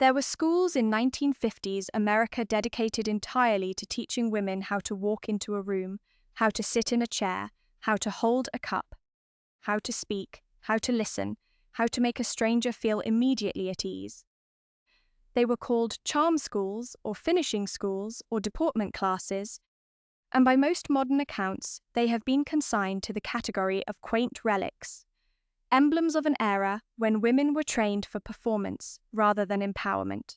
There were schools in 1950s America dedicated entirely to teaching women how to walk into a room, how to sit in a chair, how to hold a cup, how to speak, how to listen, how to make a stranger feel immediately at ease. They were called charm schools or finishing schools or deportment classes, and by most modern accounts, they have been consigned to the category of quaint relics, emblems of an era when women were trained for performance rather than empowerment.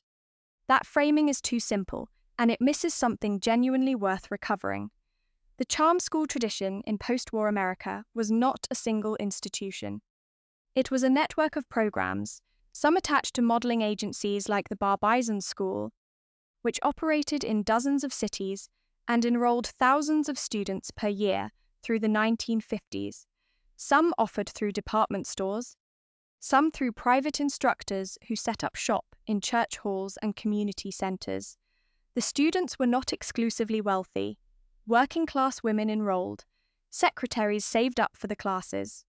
That framing is too simple, and it misses something genuinely worth recovering. The charm school tradition in post-war America was not a single institution. It was a network of programs, some attached to modeling agencies like the Barbizon School, which operated in dozens of cities and enrolled thousands of students per year through the 1950s. Some offered through department stores, some through private instructors who set up shop in church halls and community centers. The students were not exclusively wealthy. Working-class women enrolled, secretaries saved up for the classes.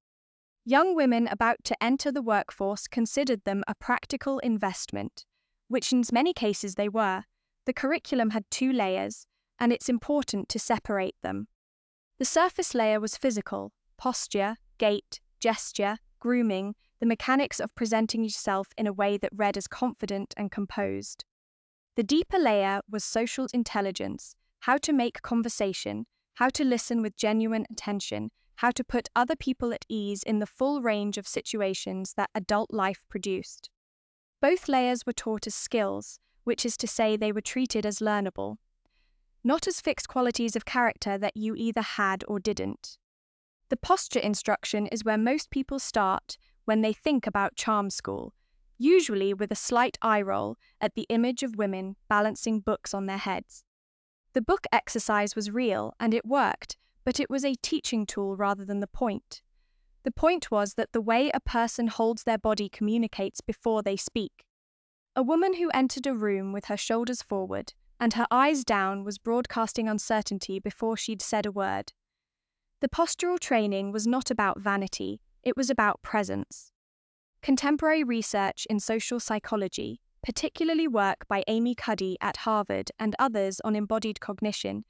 Young women about to enter the workforce considered them a practical investment, which in many cases they were. The curriculum had two layers, and it's important to separate them. The surface layer was physical: posture, gait, gesture, grooming, the mechanics of presenting yourself in a way that read as confident and composed. The deeper layer was social intelligence: how to make conversation, how to listen with genuine attention, how to put other people at ease in the full range of situations that adult life produced. Both layers were taught as skills, which is to say they were treated as learnable, not as fixed qualities of character that you either had or didn't. The posture instruction is where most people start when they think about charm school, usually with a slight eye roll at the image of women balancing books on their heads. The book exercise was real and it worked, but it was a teaching tool rather than the point. The point was that the way a person holds their body communicates before they speak. A woman who entered a room with her shoulders forward and her eyes down was broadcasting uncertainty before she'd said a word. The postural training was not about vanity, it was about presence. Contemporary research in social psychology, particularly work by Amy Cuddy at Harvard and others on embodied cognition,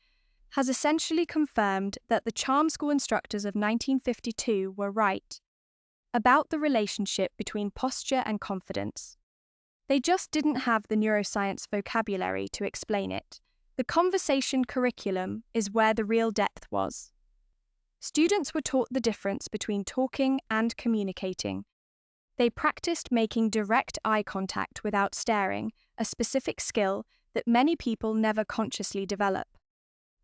has essentially confirmed that the charm school instructors of 1952 were right about the relationship between posture and confidence. They just didn't have the neuroscience vocabulary to explain it. The conversation curriculum is where the real depth was. Students were taught the difference between talking and communicating. They practiced making direct eye contact without staring, a specific skill that many people never consciously develop.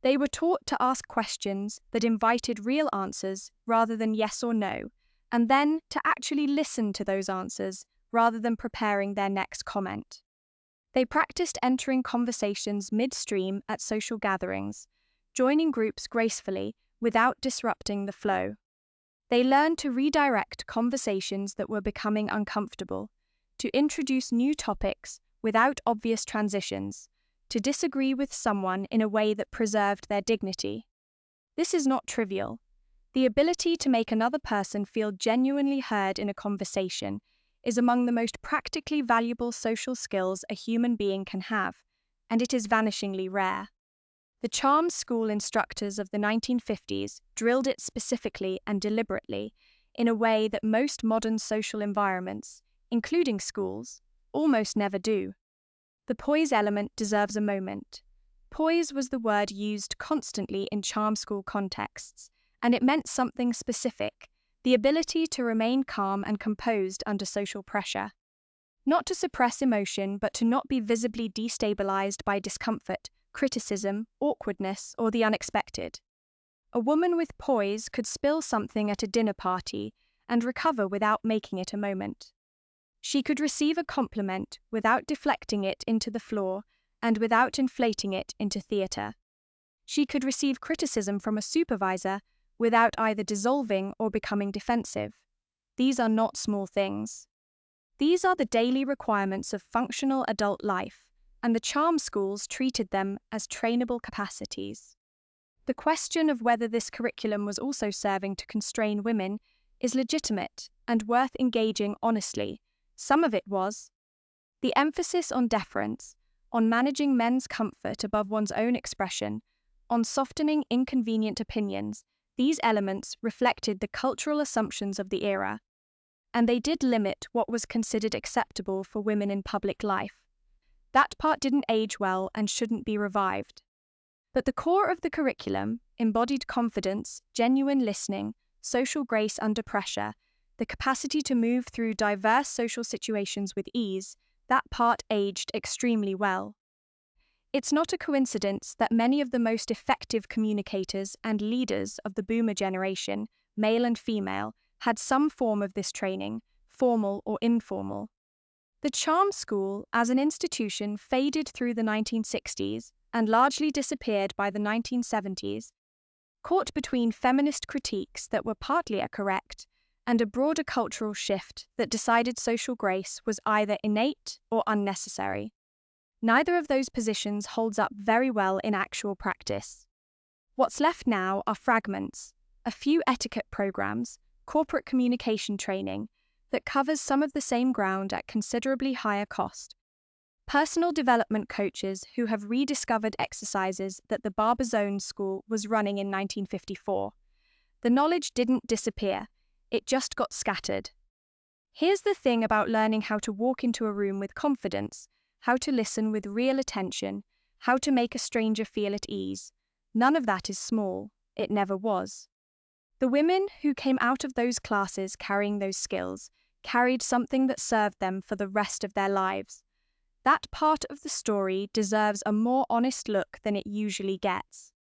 They were taught to ask questions that invited real answers rather than yes or no, and then to actually listen to those answers rather than preparing their next comment. They practiced entering conversations midstream at social gatherings, joining groups gracefully without disrupting the flow. They learned to redirect conversations that were becoming uncomfortable, to introduce new topics without obvious transitions, to disagree with someone in a way that preserved their dignity. This is not trivial. The ability to make another person feel genuinely heard in a conversation is among the most practically valuable social skills a human being can have, and it is vanishingly rare. The charm school instructors of the 1950s drilled it specifically and deliberately in a way that most modern social environments, including schools, almost never do. The poise element deserves a moment. Poise was the word used constantly in charm school contexts, and it meant something specific: the ability to remain calm and composed under social pressure. Not to suppress emotion, but to not be visibly destabilized by discomfort, criticism, awkwardness, or the unexpected. A woman with poise could spill something at a dinner party and recover without making it a moment. She could receive a compliment without deflecting it into the floor and without inflating it into theater. She could receive criticism from a supervisor without either dissolving or becoming defensive. These are not small things. These are the daily requirements of functional adult life, and the charm schools treated them as trainable capacities. The question of whether this curriculum was also serving to constrain women is legitimate and worth engaging honestly. Some of it was. The emphasis on deference, on managing men's comfort above one's own expression, on softening inconvenient opinions, these elements reflected the cultural assumptions of the era, and they did limit what was considered acceptable for women in public life. That part didn't age well and shouldn't be revived. But the core of the curriculum, embodied confidence, genuine listening, social grace under pressure, the capacity to move through diverse social situations with ease, that part aged extremely well. It's not a coincidence that many of the most effective communicators and leaders of the boomer generation, male and female, had some form of this training, formal or informal. The charm school, as an institution, faded through the 1960s and largely disappeared by the 1970s, caught between feminist critiques that were partly correct and a broader cultural shift that decided social grace was either innate or unnecessary. Neither of those positions holds up very well in actual practice. What's left now are fragments, a few etiquette programs, corporate communication training that covers some of the same ground at considerably higher cost. Personal development coaches who have rediscovered exercises that the Barbizon School was running in 1954. The knowledge didn't disappear, it just got scattered. Here's the thing about learning how to walk into a room with confidence, how to listen with real attention, how to make a stranger feel at ease. None of that is small, it never was. The women who came out of those classes carrying those skills carried something that served them for the rest of their lives. That part of the story deserves a more honest look than it usually gets.